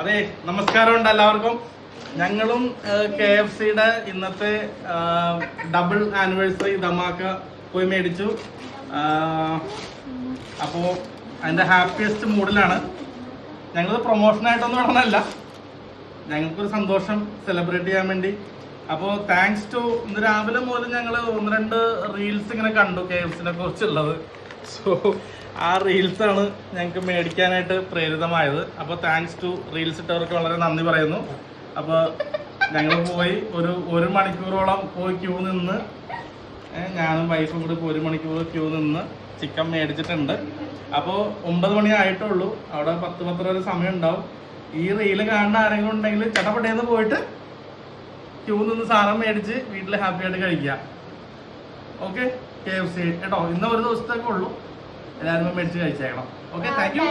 അതെ, നമസ്കാരമുണ്ട് എല്ലാവർക്കും. ഞങ്ങളും KFCയുടെ ഇന്നത്തെ ഡബിൾ ആനിവേഴ്സറി ധമാക്ക പോയി മേടിച്ചു. അപ്പോൾ അതിൻ്റെ ഹാപ്പിയസ്റ്റ് മൂഡിലാണ്. ഞങ്ങൾ പ്രൊമോഷനായിട്ടൊന്നും ഇടണമല്ല, ഞങ്ങൾക്കൊരു സന്തോഷം സെലിബ്രേറ്റ് ചെയ്യാൻ വേണ്ടി. അപ്പോൾ താങ്ക്സ് ടു ഇന്ന് രാവിലെ മുതൽ ഞങ്ങൾ 1-2 റീൽസ് ഇങ്ങനെ കണ്ടു KFCനെ കുറിച്ചുള്ളത്. സോ ആ റീൽസാണ് ഞങ്ങൾക്ക് മേടിക്കാനായിട്ട് പ്രേരിതമായത്. അപ്പോൾ താങ്ക്സ് ടു റീൽസ് ഇട്ടവർക്ക് വളരെ നന്ദി പറയുന്നു. അപ്പോൾ ഞങ്ങൾ പോയി ഒരു മണിക്കൂറോളം പോയി ക്യൂ നിന്ന്, ഞാനും വൈഫും കൂടി 1 മണിക്കൂർ ക്യൂ നിന്ന് ചിക്കൻ മേടിച്ചിട്ടുണ്ട്. അപ്പോൾ 9 മണി ആയിട്ടുള്ളൂ. അവിടെ 10-10 വരെ സമയം ഉണ്ടാവും. ഈ റീല് കാണുന്ന ആരെങ്കിലും ഉണ്ടെങ്കിൽ ചട്ടപ്പട്ടേന്ന് പോയിട്ട് ക്യൂ നിന്ന് സാധനം മേടിച്ച് വീട്ടിൽ ഹാപ്പി ആയിട്ട് കഴിക്കുക. ഓക്കെ, KFC കേട്ടോ. ഇന്ന് ഒരു ദിവസത്തേക്കേ ഉള്ളൂ. എല്ലാവരും മേടിച്ച് കഴിച്ചേക്കണം. Okay, thank you.